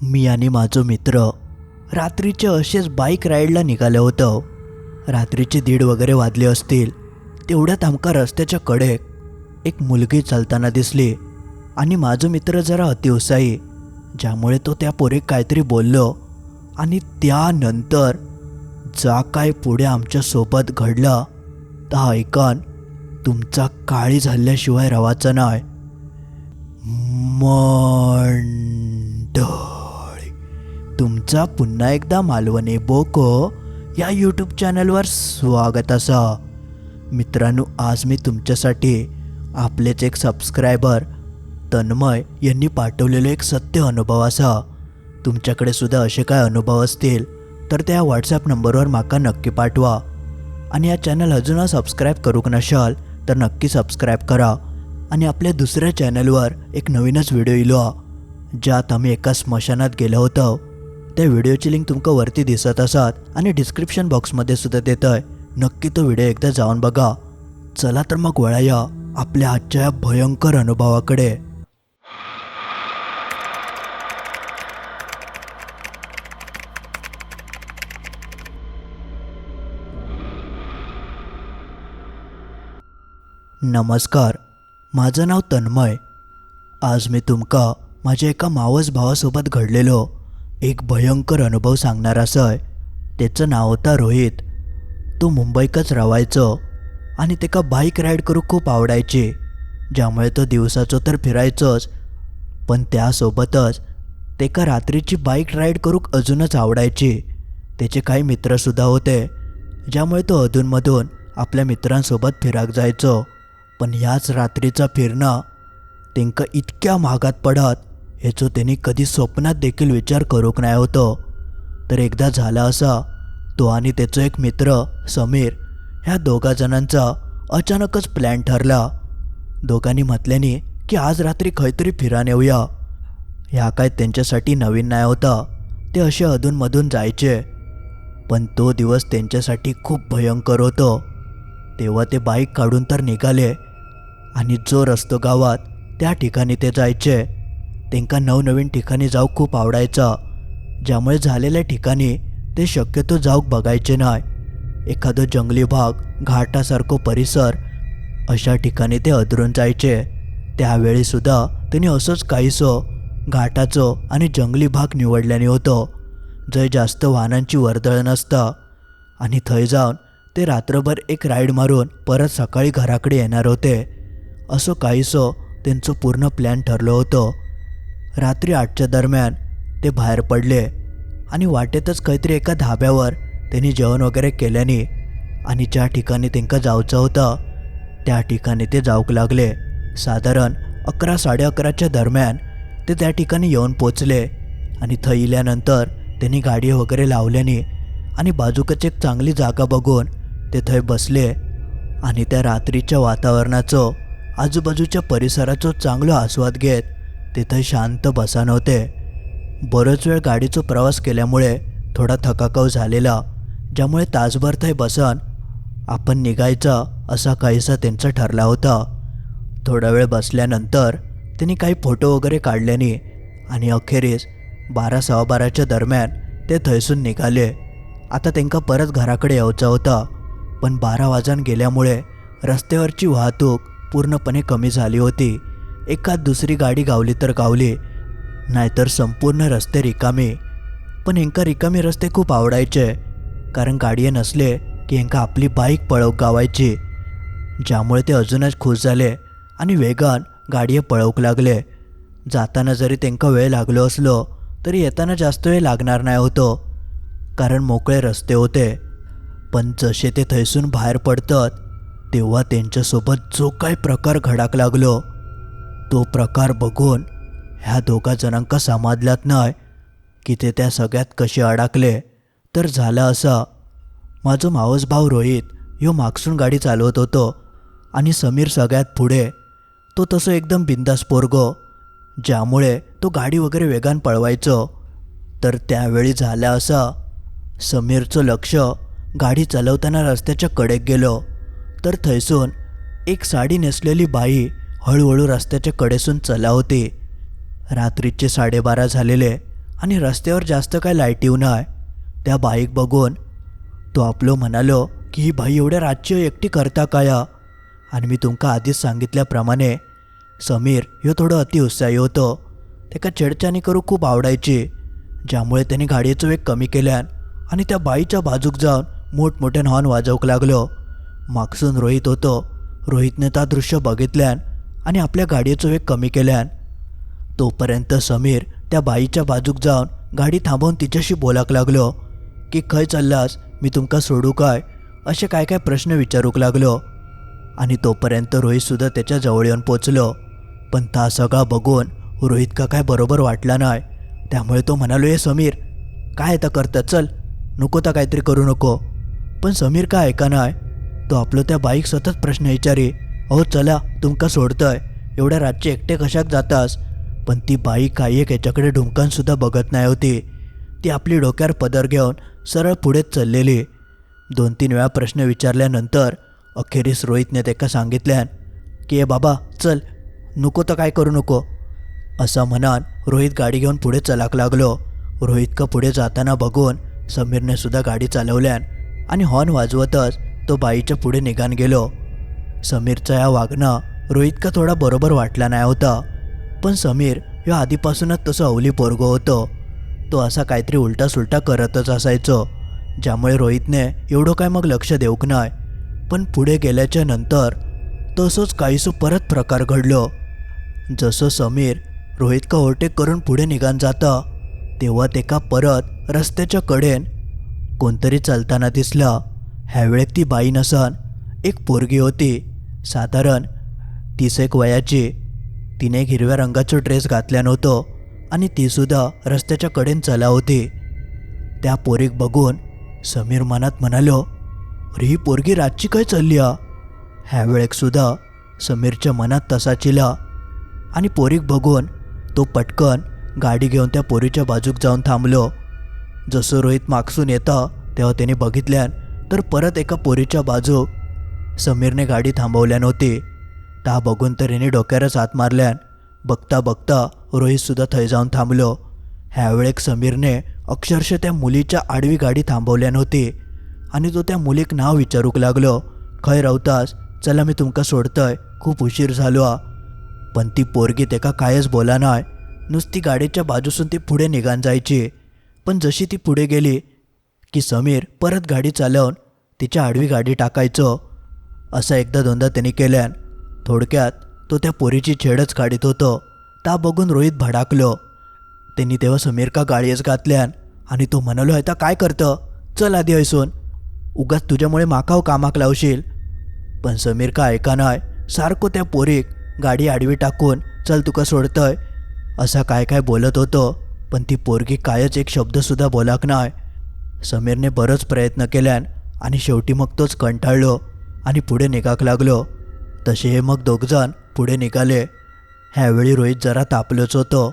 मी आणि माझो मित्र रात्रीचे असेच बाईक राईडला निघालो होतो. रात्रीचे 1:30 वगैरे वाजले असतील. तेवढ्यात आमका रस्त्याच्या कडेक एक मुलगी चालताना दिसली आणि माझो मित्र जरा अतिउत्साही, ज्यामुळे तो त्या पोरीक काहीतरी बोललो. आणि त्यानंतर जा काय पुढे आमच्या सोबत घडलं ता ऐकन तुमचा काळी झाल्याशिवाय रवाचा नाही. मंडळी, तुमचा पुन्हा एकदा मालवणी बोको या यूट्यूब चॅनलवर स्वागत असा. मित्रांनो, आज मी तुमच्यासाठी आपलेच एक सबस्क्रायबर तन्मय यांनी पाठवलेले एक सत्य अनुभव असा. तुमच्याकडे सुद्धा असे काय अनुभव असतील तर त्या व्हॉट्सॲप नंबरवर माका नक्की पाठवा. आणि या चॅनल अजून सबस्क्राईब करूक नशाल तर नक्की सबस्क्राईब करा. आणि आपल्या दुसऱ्या चॅनलवर एक नवीनच व्हिडिओ इलो ज्यात आम्ही एका स्मशानात गेलो होतो. त्या व्हिडिओची लिंक तुमका वरती दिसत असत आणि डिस्क्रिप्शन बॉक्समध्ये सुद्धा देत आहे. नक्की तो व्हिडिओ एकदा जाऊन बघा. चला तर मग वळूया आपल्या आजच्या या भयंकर अनुभवाकडे. नमस्कार, माझं नाव तन्मय. आज मी तुमका माझ्या एका मावस भावासोबत घडलेलो एक भयंकर अनुभव सांगणार असं. त्याचं नाव होतं रोहित. तो मुंबईकच राहायचो आणि त्याका बाईक राईड करू खूप आवडायची, ज्यामुळे तो दिवसाचो तर फिरायचोच, पण त्यासोबतच त्याका रात्रीची बाईक राईड करूक अजूनच आवडायची. त्याचे काही मित्रसुद्धा होते, ज्यामुळे तो अधूनमधून आपल्या मित्रांसोबत फिराक जायचो. पण ह्याच रात्रीचा फिरणं त्यांका इतक्या महागात पडत ह्याचो त्यांनी कधी स्वप्नात देखील विचार करूक नाही होतो. तर एकदा झाला असा, तो आणि त्याचा एक मित्र समीर ह्या दोघा जणांचा अचानकच प्लॅन ठरला. दोघांनी म्हटल्याने की आज रात्री काहीतरी फिरान येऊया. ह्या काय त्यांच्यासाठी नवीन नाही होता. ते असे अधूनमधून जायचे, पण तो दिवस त्यांच्यासाठी खूप भयंकर होतो. तेव्हा ते बाईक काढून तर निघाले आणि जो रस्तो गावात त्या ठिकाणी ते जायचे. त्यांका नवनवीन ठिकाणी जाऊ खूप आवडायचा, ज्यामुळे झालेल्या ठिकाणी ते शक्यतो जाऊक बघायचे नाही. एखादं जंगली भाग, घाटासारखं परिसर अशा ठिकाणी ते अधरून जायचे. त्यावेळीसुद्धा त्यांनी असंच काहीसं घाटाचं आणि जंगली भाग निवडल्याने होतं, जय जास्त वाहनांची वर्दळ नसतं. आणि थंय जाऊन ते रात्रभर एक राईड मारून परत सकाळी घराकडे येणार होते. असं काहीसं त्यांचं पूर्ण प्लॅन ठरलं होतं. रात्री 8च्या दरम्यान ते बाहेर पडले आणि वाटेतच काहीतरी एका धाब्यावर त्यांनी जेवण वगैरे केल्याने आणि ज्या ठिकाणी त्यांना जायचं होतं त्या ठिकाणी ते जाऊक लागले. साधारण 11-11:30च्या दरम्यान ते त्या ठिकाणी येऊन पोचले. आणि थंय इल्यानंतर त्यांनी गाडी वगैरे लावल्याने आणि बाजूकच एक चांगली जागा बघून ते थंय बसले आणि त्या रात्रीच्या वातावरणाचं, आजूबाजूच्या परिसराचा चांगला आस्वाद घेत तिथे शांत बसान होते. बरोच वेळ गाडीचा प्रवास केल्यामुळे थोडा थकाकाव झालेला, ज्यामुळे तासभर थंय बसन आपण निघायचा असा काहीसा त्यांचा ठरला होता. थोडा वेळ बसल्यानंतर त्यांनी काही फोटो वगैरे काढल्याने आणि अखेरीस 12-12:15च्या दरम्यान ते थैसून निघाले. आता त्यांना परत घराकडे यायचं होता, पण 12 वाजून गेल्यामुळे रस्त्यावरची वाहतूक पूर्णपणे कमी झाली होती. एखाद दुसरी गाडी गावली तर गावली, नाहीतर संपूर्ण रस्ते रिकामे. पण ह्यांका रिकामे रस्ते खूप आवडायचे, कारण गाडी नसले की ह्यांका आपली बाईक पळवूक गावायची, ज्यामुळे ते अजूनच खुश झाले आणि वेगान गाडी पळवूक लागले. जाताना जरी त्यांका वेळ लागलो असलो तरी येताना जास्त वेळ लागणार नाही होतो, कारण मोकळे रस्ते होते. पण जसे ते थैसून बाहेर पडतात तेव्हा त्यांच्यासोबत जो काही प्रकार घडाक लागलो तो प्रकार बघून ह्या दोघा जणांका समाजल्यात नाही की ते त्या सगळ्यात कसे अडकले. तर झालं असं, माझं मावस भाऊ रोहित ह्यो मागसून गाडी चालवत होतो आणि समीर सगळ्यात पुढे. तो तसं एकदम बिंदास पोरगो, ज्यामुळे तो गाडी वगैरे वेगान पळवायचो. तर त्यावेळी झालं असं, समीरचं लक्ष गाडी चालवताना रस्त्याच्या कडेक गेलो तर थैसून एक साडी नेसलेली बाई हळूहळू रस्त्याच्या कडेसून चला होती. रात्रीचे 12:30 झालेले आणि रस्त्यावर जास्त काय लायटिव नाही. त्या बाईक बघून तो आपलो म्हणालो की ही बाई एवढ्या रातची एकटी करता काया. आणि मी तुमका आधीच सांगितल्याप्रमाणे समीर ह्यो थोडं अतिउत्साही होतो. त्याका छेडछाणी करू खूप आवडायची, ज्यामुळे त्याने गाडीचं वेग कमी केल्यान आणि त्या बाईच्या बाजूक जाऊन मोठमोठ्यानं हॉर्न वाजवूक लागलो. मागसून रोहित होतो. रोहितने ता दृश्य बघितल्यान आणि आपल्या गाडीचं वेग कमी केल्यान. तोपर्यंत समीर त्या बाईच्या बाजूक जाऊन गाडी थांबवून तिच्याशी बोलाक लागलो की खंय चाललास, मी तुमका सोडू काय, असे काय काय प्रश्न विचारूक लागलो. आणि तोपर्यंत रोहितसुद्धा त्याच्या जवळ येऊन पोचलो. पण ता सगळा बघून रोहित का काय बरोबर वाटला नाही. त्यामुळे तो म्हणालो, हे समीर काय आता करतं, चल नको तर काहीतरी करू नको. पण समीर काय ऐका नाही. तो आपलं त्या बाईक सतत प्रश्न विचारी, अहो चला तुमका सोडतंय, एवढ्या रातचे एकटे कशाक जातास. पण ती बाई काही एक याच्याकडे ढुंकानसुद्धा बघत नाही होती. ती आपली डोक्यावर पदर घेऊन सरळ पुढेच चाललेली. 2-3 वेळा प्रश्न विचारल्यानंतर अखेरीस रोहितने त्याला सांगितल्यान की ए बाबा चल, नको तर काय करू नको. असं म्हणान रोहित गाडी घेऊन पुढे चलाक लागलो. रोहित का पुढे जाताना बघून समीरने सुद्धा गाडी चालवल्यान आणि हॉर्न वाजवतच तो बाईच्या पुढे निघान गेलो. समीरचा या वागणं रोहित का थोडा बरोबर वाटला नाही होता. पण समीर ह्यो आधीपासूनच तसं अवली पोरगो होतो. तो असा काहीतरी उलटा सुलटा करतच असायचो, ज्यामुळे रोहितने एवढं काय मग लक्ष देऊक नाही. पण पुढे गेल्याच्या नंतर तसंच काहीसं परत प्रकार घडलो. जसं समीर रोहित का ओव्हरटेक करून पुढे निघान जाता, तेव्हा तेका परत रस्त्याच्या कडेन कोणतरी चालताना दिसला. ह्यावेळेक ती बाई नसन, एक पोरगी होती, साधारण 30 वयाची. तिने एक हिरव्या रंगाचा ड्रेस घातल्या नव्हतो आणि तीसुद्धा रस्त्याच्या कडेन चला होती. त्या पोरीक बघून समीर मनात म्हणालो, अरे ही पोरगी रातची काय चालली हा. ह्यावेळेकसुद्धा समीरच्या मनात तसा चिला आणि पोरीक बघून तो पटकन गाडी घेऊन त्या पोरीच्या बाजूक जाऊन थांबलो. जसं रोहित मागसून येतं तेव्हा त्याने बघितल्यान तर परत एका पोरीच्या बाजूक समीरने गाडी थांबवल्या नव्हती. ता बघून तर याने डोक्यावरच हात मारल्यान. बघता बघता रोहितसुद्धा थंय जाऊन थांबलो. ह्यावेळेक समीरने अक्षरशः त्या मुलीच्या आडवी गाडी थांबवल्या नव्हती आणि तो त्या मुलीक नाव विचारूक लागलो, खंय रावतास, चला मी तुमका सोडतंय, खूप उशीर झालो हा. पण ती पोरगी तेका कायच बोला नाही. नुसती गाडीच्या बाजूसून ती पुढे निघान जायची. पण जशी ती पुढे गेली की समीर परत गाडी चालवून तिच्या आडवी गाडी टाकायचो. असं एकदा दोनदा त्यांनी केल्यान. थोडक्यात तो त्या पोरीची छेडच काढीत होतो. ता बघून रोहित भडाकलो. त्यांनी तेव्हा समीर का गाडीच घातल्यान आणि तो म्हणालो, आता काय करतं, चल आधी ऐसून, उगाच तुझ्यामुळे माकाव कामाक लावशील. पण समीर का ऐका नाही. सारखं त्या पोरीक गाडी आडवी टाकून चल तुका सोडतंय असा काय काय बोलत होतो. पण ती पोरगी कायच एक शब्दसुद्धा बोलाक नाही. समीरने बरंच प्रयत्न केल्यान आणि शेवटी मग तोच कंटाळलो आणि पुढे निघाक लागलो. तसे हे मग दोघजण पुढे निघाले. ह्यावेळी रोहित जरा तापलोच होतो.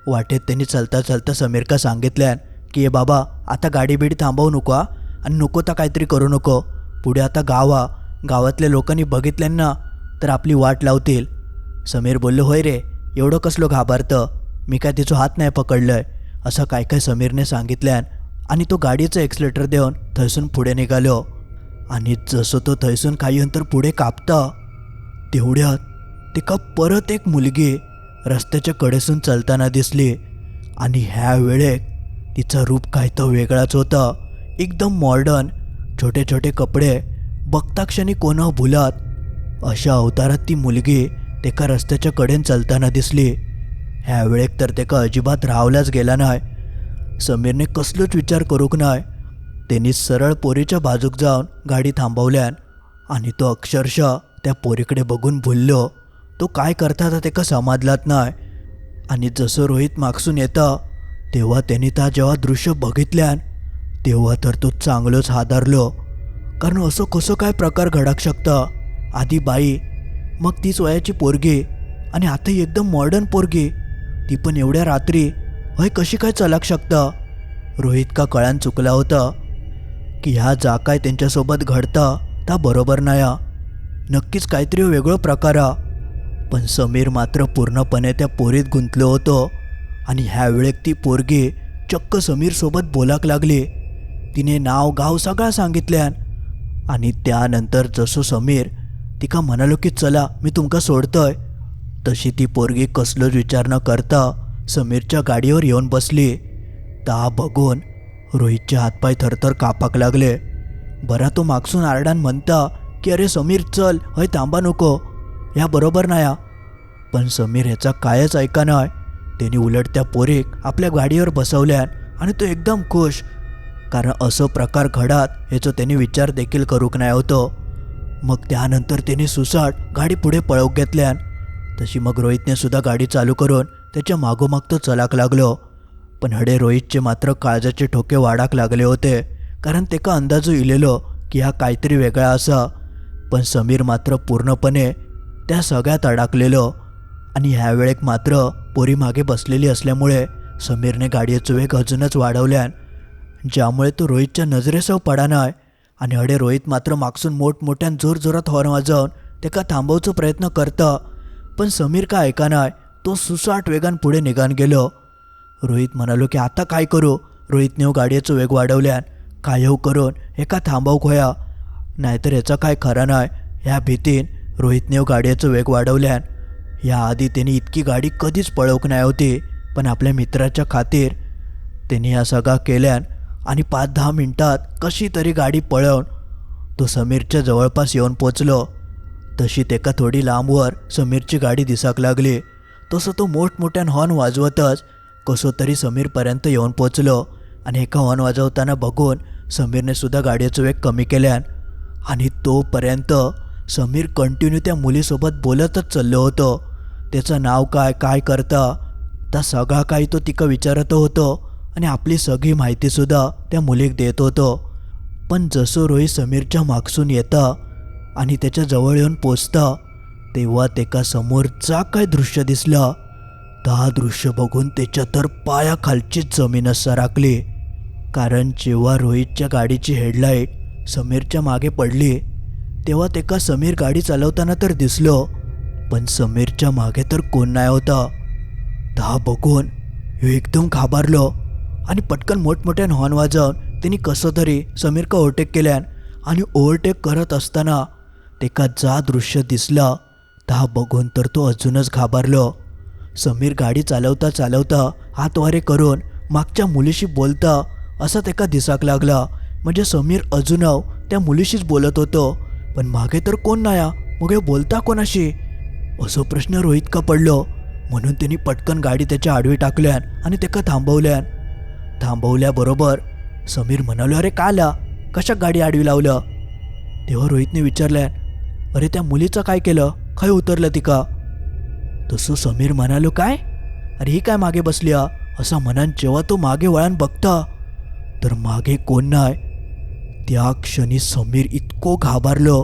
वाटेत त्यांनी चलता चलता समीर का सांगितल्यान की ये बाबा आता गाडी बिडी थांबवू नको आणि नको तर काहीतरी करू नको. पुढे आता गावातल्या लोकांनी बघितल्यांना तर आपली वाट लावतील. समीर बोललो, होय रे, एवढं कसलो घाबरतं, मी काय तिचं हात नाही पकडलंय, असं काय काय समीरने सांगितल्यान आणि तो गाडीचं एक्सलेटर देऊन थैसून पुढे निघालो. आणि जसं तो थैसून काही अंतर पुढे कापता तेवढ्यात तिका परत एक मुलगी रस्त्याच्या कडेसून चालताना दिसली. आणि ह्या वेळेक तिचं रूप काय तर वेगळाच होता. एकदम मॉडर्न, छोटे छोटे कपडे, बघता क्षणी कोणा भुलात अशा अवतारात ती मुलगी तेका रस्त्याच्या कडेन चालताना दिसली. ह्या वेळेक तर तेका अजिबात रावलाच गेला नाही. समीरने कसलोच विचार करूक नाही. त्यांनी सरळ पोरीच्या बाजूक जाऊन गाडी थांबवल्यान आणि तो अक्षरशः त्या पोरीकडे बघून भुललो. तो काय करता तेका समजलाच नाही. आणि जसं रोहित मागसून येतं तेव्हा त्यांनी ता जेव्हा दृश्य बघितल्यान तेव्हा तर तो चांगलोच हादरलो. कारण असं कसं काय प्रकार घडाक शकता. आधी बाई, मग 30 वयाची पोरगी आणि आता एकदम मॉडर्न पोरगी, ती पण एवढ्या रात्री, हय कशी काय चलाक शकता. रोहित का कळान चुकला होता की ह्या जा काय त्यांच्यासोबत घडता ता बरोबर नाही. नक्कीच काहीतरी वेगळं प्रकार. पण समीर मात्र पूर्णपणे त्या पोरीत गुंतलो होतो. आणि ह्या वेळेक ती पोरगी चक्क समीरसोबत बोलाक लागली. तिने नाव गाव सगळा सांगितल्यान. आणि त्यानंतर जसो समीर तिका म्हणालो की चला मी तुमका सोडतोय, तशी ती पोरगी कसलोच विचार न करता समीरच्या गाडीवर येऊन बसली. ता बघून रोहितचे हातपाय थरथर कापाक लागले. बरा तो मागसून आरडान म्हणता की अरे समीर चल, हय थांबा नको, ह्या बरोबर नाया. पण समीर ह्याचा कायच ऐका नाही. त्यांनी उलट त्या पोरीक आपल्या गाडीवर बसवल्यान आणि तो एकदम खुश, कारण असं प्रकार घडात ह्याचो त्यांनी विचार देखील करूक नाही होतो. मग त्यानंतर त्यांनी सुसाट गाडी पुढे पळवूक घेतल्यान. तशी मग रोहितने सुद्धा गाडी चालू करून त्याच्या मागोमाग तो चलाक लागलो. पण हडे रोहितचे मात्र काळजाचे ठोके वाढाक लागले होते, कारण तेका अंदाजो इलेलो की हा काहीतरी वेगळा असा. पण समीर मात्र पूर्णपणे त्या सगळ्यात अडकलेलो. आणि ह्या वेळेक मात्र पोरी मागे बसलेली असल्यामुळे समीरने गाडीचा वेग अजूनच वाढवल्यान, ज्यामुळे तो रोहितच्या नजरेसव पडा नाही. आणि हडे रोहित मात्र मागसून मोठमोठ्यान जोरजोरात हॉर्न वाजवून तेका थांबवचा प्रयत्न करता. पण समीर का ऐका नाही. तो सुसाट वेगान पुढे निघान गेलो. रोहित म्हणालो की आता काय करू. रोहितने गाडीचा वेग वाढवल्यान काय हो करून एका थांबवक होया, नाहीतर याचा काय खरा नाही. ह्या भीतीन रोहितने गाडीचा वेग वाढवल्यान. याआधी त्यांनी इतकी गाडी कधीच पळवक नाही होती, पण आपल्या मित्राच्या खातीर त्यांनी ह्या सगळा केल्यान. आणि 5-10 मिनिटात कशी तरी गाडी पळवून तो समीरच्या जवळपास येऊन पोचलो. तशी तेका थोडी लांबवर समीरची गाडी दिसाक लागली. तसं तो मोठमोठ्यान हॉर्न वाजवतच कसो तरी समीरपर्यंत येऊन पोचलो. आणि एका हॉर्न वाजवताना बघून समीरने सुद्धा गाडीचा वेग कमी केल्यान. आणि तोपर्यंत समीर कंटिन्यू त्या मुलीसोबत बोलतच चाललो होतो. त्याचं नाव काय, काय करता, त्या सगळा काही तो तिका विचारत होतो. आणि आपली सगळी माहितीसुद्धा त्या मुलीक देत होतो. पण जसं रोहित समीरच्या मागसून येता आणि त्याच्या जवळ येऊन पोचता, तेव्हा तेका समोरचा काय दृश्य दिसला. त्या दृश्य बघून त्याच्या तर पायाखालचीच जमीनच सरकली. कारण जेव्हा रोहितच्या गाडीची हेडलाईट समीरच्या मागे पडली, तेव्हा तेका समीर गाडी चालवताना तर दिसलो, पण समीरच्या मागे तर कोण नाही होता. ता बघून ह्यो एकदम घाबरलो आणि पटकन मोठमोठ्यान हॉर्न वाजवून त्यांनी कसं तरी समीरका ओव्हरटेक केल्यान. आणि ओव्हरटेक करत असताना तेका जा दृश्य दिसला ता बघून तर तो अजूनच घाबरलो. समीर गाडी चालवता चालवता हातवारे करून मागच्या मुलीशी बोलता असा तेका दिसाक लागला. म्हणजे समीर अजूनव त्या मुलीशीच बोलत होतो, पण मागे तर कोण नाया, मग हे बोलता कोणाशी असो प्रश्न रोहित का पडलो. म्हणून त्यांनी पटकन गाडी त्याच्या आडवी टाकल्यान आणि तेका थांबवल्यान. थांबवल्याबरोबर समीर म्हणालो अरे का आला, कशा गाडी आडवी लावलं. तेव्हा रोहितने विचारल्यान अरे त्या मुलीचं काय केलं, काय उतरलं तिका. तसं समीर म्हणालो काय, अरे ही काय मागे बसली असा म्हणान जेव्हा तो मागे वळण बघता तर मागे कोण नाही. त्या क्षणी समीर इतको घाबरलो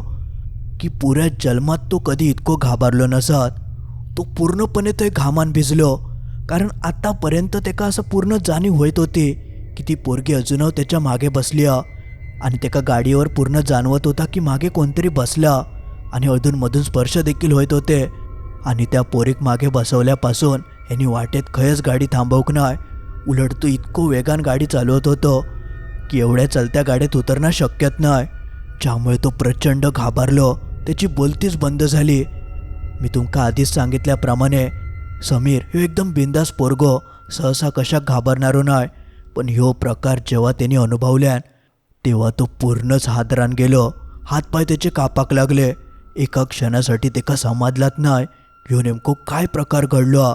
की पुऱ्या जन्मात तो कधी इतको घाबरलो नसत. तो पूर्णपणे तो घामान भिजलो, कारण आतापर्यंत त्याका असं पूर्ण जाणीव होत होती की ती पोरगी अजूनव त्याच्या मागे बसली आणि त्याका गाडीवर पूर्ण जाणवत होता की मागे कोणतरी बसला आणि अधूनमधून स्पर्श देखील होत होते. आणि त्या पोरीक मागे बसवल्यापासून यांनी वाटेत खयच गाडी थांबवक नाही. उलट तो इतको वेगान गाडी चालवत होतो की एवढ्या चलत्या गाडीत उतरणं शक्यच नाही, ज्यामुळे तो प्रचंड घाबरलो. त्याची बोलतीच बंद झाली. मी तुमका आधीच सांगितल्याप्रमाणे समीर ह्यो एकदम बिंदास पोरगो, सहसा कशाक घाबरणारो नाही. पण ह्यो प्रकार जेव्हा त्यांनी अनुभवल्यान तेव्हा तो पूर्णच हादरान गेलो. हातपाय त्याचे कापाक लागले. एका क्षणासाठी तेका समजलाच नाही ह्यो नेमको काय प्रकार घडलो.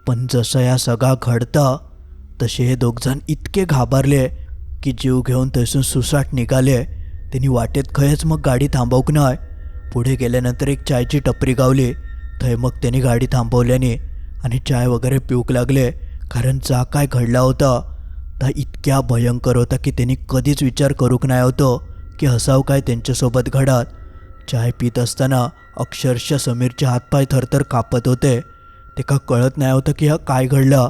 पण जसं या सगळा घडता तसे हे दोघजण इतके घाबरले की जीव घेऊन थैसून सुसाट निघाले. त्यांनी वाटेत खयच मग गाडी थांबवक नाही. पुढे गेल्यानंतर एक चायची टपरी गावली. थंय मग त्यांनी गाडी थांबवल्याने आणि चाय वगैरे पिऊक लागले, कारण जा काय घडला होता ता इतक्या भयंकर होता की त्यांनी कधीच विचार करूक नाही होतो की असाव काय त्यांच्यासोबत घडत. चाय पित असताना अक्षरशः समीरचे हातपाय थरथर कापत होते. तेका कळत नाही होतं की हा काय घडलं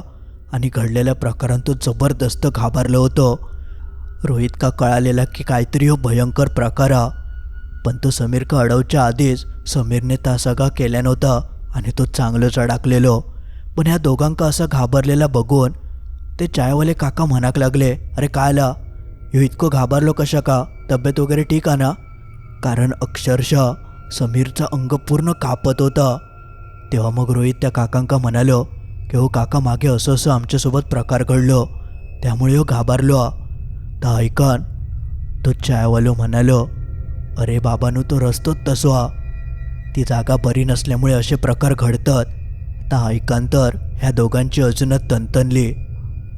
आणि घडलेल्या प्रकारात तो जबरदस्त घाबरलो होतो. रोहित का कळालेला की काहीतरी हो भयंकर प्रकार पण तो समीर का अडवच्या आधीच समीरने ता सगळा केल्या नव्हता आणि तो चांगलंच अडकलेलो. पण ह्या दोघांका असा घाबरलेला बघून ते चायवाले काका म्हणाक लागले, अरे कायला ह्यो इतकं घाबरलो कशा का, तब्येत वगैरे ठीक आहे ना? कारण अक्षरशः समीरचा अंग पूर्ण कापत होता. तेव्हा मग रोहित त्या काकांका म्हणालो की हो काका, मागे असं असं आमच्यासोबत प्रकार घडलो, त्यामुळे हो घाबरलो. तर ऐकन तो चायवालो म्हणालो, अरे बाबांनो, तो रस्तोच तसो हा, ती जागा बरी नसल्यामुळे असे प्रकार घडतात. तर ऐकांतर ह्या दोघांची अजूनच तणतणली.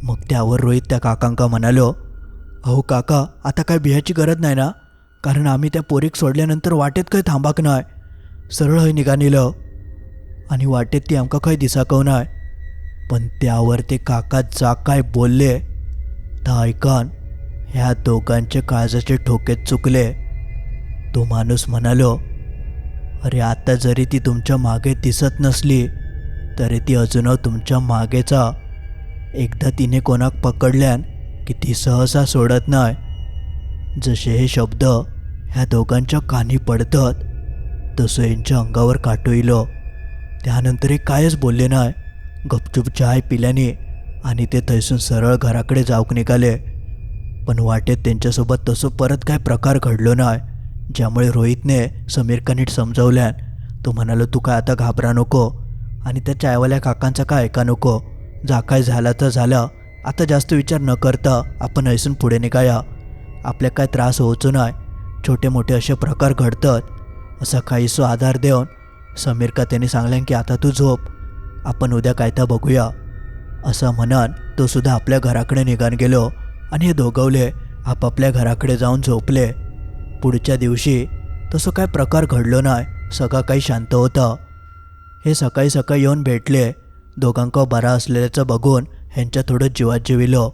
मग त्यावर रोहित त्या काकांका म्हणालो, अहो काका, आता काय भियाची गरज नाही ना, कारण आम्ही त्या पोरीक सोडल्यानंतर वाटेत काही थांबाक नाही, सरळ हय निघानिलं आणि वाटेत ती आमका खंय दिसाकव नाही. पण त्यावर ते काका जा काय बोलले तर ऐकान ह्या दोघांचे काळजाचे ठोकेच चुकले. तो माणूस म्हणालो, अरे आता जरी ती तुमच्या मागे दिसत नसली तरी ती अजून तुमच्या मागेचा. एकदा तिने कोणाक पकडल्यान की ती सहसा सोडत नाही. जसे हे शब्द ह्या दोघांच्या कानी पडतात तसं यांच्या अंगावर काटो इलो. त्यानंतर हे कायच बोलले नाही, गपचूप चाय पिल्याने आणि ते थैसून सरळ घराकडे जाऊक निघाले. पण वाटेत त्यांच्यासोबत तसं परत काय प्रकार घडलो नाही, ज्यामुळे रोहितने समीरका नीट समजावल्यान. तो म्हणालो, तू काय आता घाबरा नको आणि त्या चायवाल्या काकांचा काय ऐका नको, जा काय झाला तर झाला, आता जास्त विचार न करता आपण ऐसून पुढे निघाया, आपल्या काय त्रास होतो नाही, छोटे मोठे असे प्रकार घडतात, असा काहीसो आधार देऊन समीरका त्यांनी सांगल्यान की आता तू झोप, आपण उद्या काय तर बघूया. असं म्हणून तो सुद्धा आपल्या घराकडे निघान गेलो आणि हे दोघवले आपापल्या घराकडे जाऊन झोपले. पुढच्या दिवशी तसं काय प्रकार घडलो नाही, सगळं काही शांत होतं. हे सकाळी सकाळी येऊन भेटले. दोघांका बरा असलेल्याचं बघून ह्यांच्या थोडं जीवात जीविलो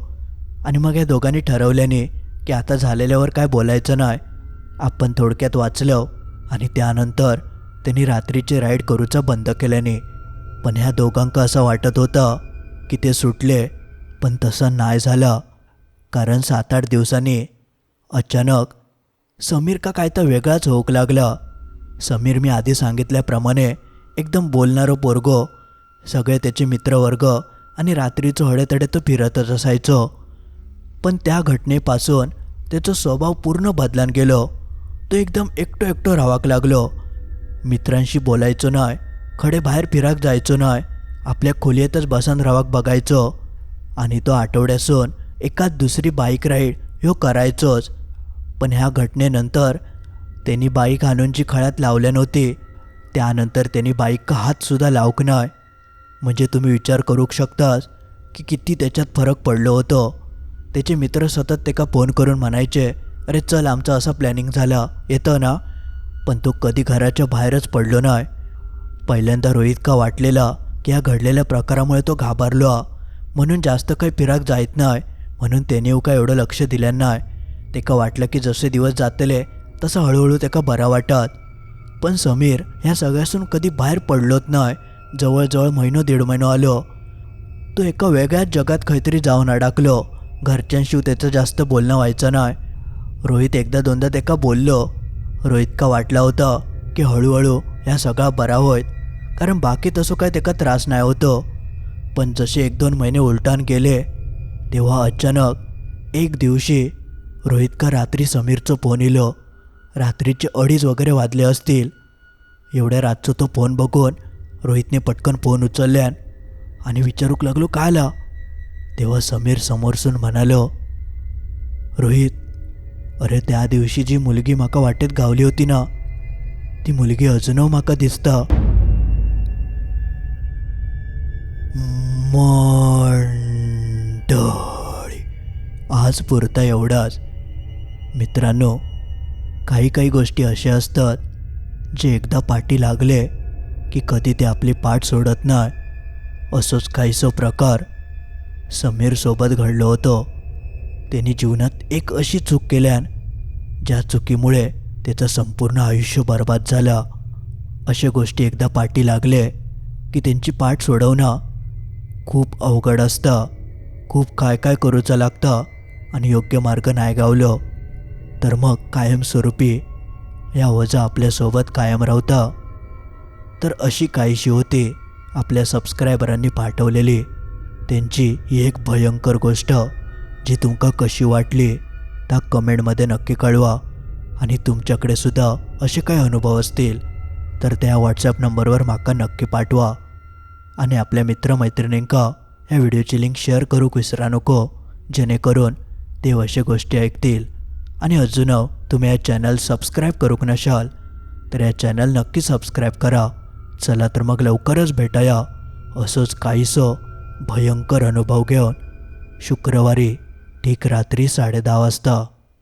आणि मग या दोघांनी ठरवल्याने की आता झालेल्यावर काय बोलायचं नाही, आपण थोडक्यात वाचलो. आणि त्यानंतर त्यांनी रात्रीचे राईड करूचं बंद केल्याने. पण ह्या दोघांका असं वाटत होतं की ते सुटले, पण तसं नाही झालं. कारण 7-8 दिवसांनी अचानक समीर का काय तर वेगळाच होक लागला. समीर मी आधी सांगितल्याप्रमाणे एकदम बोलणारं पोरगो, सगळे त्याचे मित्रवर्ग आणि रात्रीचं हडेतडे तो फिरतच असायचो. पण त्या घटनेपासून त्याचा स्वभाव पूर्ण बदलान गेलो. तो एकदम एकटो एकटो राहावाक लागलो, मित्रांशी बोलायचो नाही, खडे बाहेर फिराक जायचो नाही, आपल्या खोलीतच बसून राहावाक बघायचो. आणि तो आठवड्यासून एकाच दुसरी बाईक राईड ह्यो करायचोच. पण ह्या घटनेनंतर त्यांनी बाईक आणून जी खळ्यात लावल्या नव्हती, त्यानंतर त्यांनी बाईकचा हातसुद्धा लावक नाही. म्हणजे तुम्ही विचार करू शकताच की किती त्याच्यात फरक पडलो होतो. त्याचे मित्र सतत त्याला फोन करून म्हणायचे, अरे चल आमचं असं प्लॅनिंग झालं, येतं ना? पण तो कधी घराच्या बाहेरच पडलो नाही. पहिल्यांदा रोहित का वाटलेला की ह्या घडलेल्या प्रकारामुळे तो घाबरलो, म्हणून जास्त काही फिराक जायत नाही, म्हणून त्याने काय एवढं लक्ष दिलं नाही. त्याला वाटलं की जसे दिवस जातले तसं हळूहळू त्याला बरा वाटत. पण समीर ह्या सगळ्यासून कधी बाहेर पडलोच नाही. जवळजवळ महिनो 1.5 महिनो आलो. तो एका वेगळ्याच जगात काहीतरी जाऊन अडकलो. घरच्यांशी त्याचं जास्त बोलणं व्हायचं नाही. रोहित एकदा दोनदा त्याला बोललो. रोहित का वाटला होता की हळूहळू ह्या सगळा बरा होईल, कारण बाकी तसं काय त्याला त्रास नाही होतो. पण जसे 1-2 महिने उलटान गेले तेव्हा अचानक एक दिवशी रोहित का रात्री समीरचं फोन इलो. रात्रीचे 2:30 वगैरे वाजले असतील. एवढ्या रातचं तो फोन बघून रोहितने पटकन फोन उचलल्यान आणि विचारूक लागलो काय आला. तेव्हा समीर समोरसून म्हणालो, रोहित, अरे त्या दिवशी जी मुलगी माका वाटेत गावली होती ना, ती मुलगी अजूनही माका दिसता. मंडळी, आज पुरता एवढाच. मित्रांनो, काही गोष्टी अशा असतात जे एकदा पाठी लागले की कधी ते आपली पाठ सोडत नाही. असंच काहीसो प्रकार समीरसोबत घडलं होतं. त्यांनी जीवनात एक अशी चूक केल्यान ज्या चुकीमुळे त्याचं संपूर्ण आयुष्य बर्बाद झालं. अशा गोष्टी एकदा पाठी लागले की त्यांची पाठ सोडवणं खूप अवघड असतं. खूप काय करूचं लागतं आणि योग्य मार्ग नाही गावलो तर मग कायमस्वरूपी या ओझा आपल्यासोबत कायम राहतं. तर अशी काहीशी होती आपल्या सबस्क्रायबरांनी पाठवलेली. त्यांची ही एक भयंकर गोष्ट जी तुमका कशी वाटली त्या कमेंटमध्ये नक्की कळवा. आणि तुमच्याकडे सुद्धा असे काही अनुभव असतील तर त्या व्हॉट्सॲप नंबरवर माका नक्की पाठवा. आणि आपल्या मित्रमैत्रिणींका या व्हिडिओची लिंक शेअर करूक विसरा नको, जेणेकरून ते अशा गोष्टी ऐकतील. आणि अजून तुम्ही या चॅनल सबस्क्राईब करूक नसाल तर या चॅनल नक्की सबस्क्राईब करा. चला तर मग लवकरच भेटाया असंच काहीसं भयंकर अनुभव घेऊन शुक्रवारी ठीक रात्री 10:30 वाजता.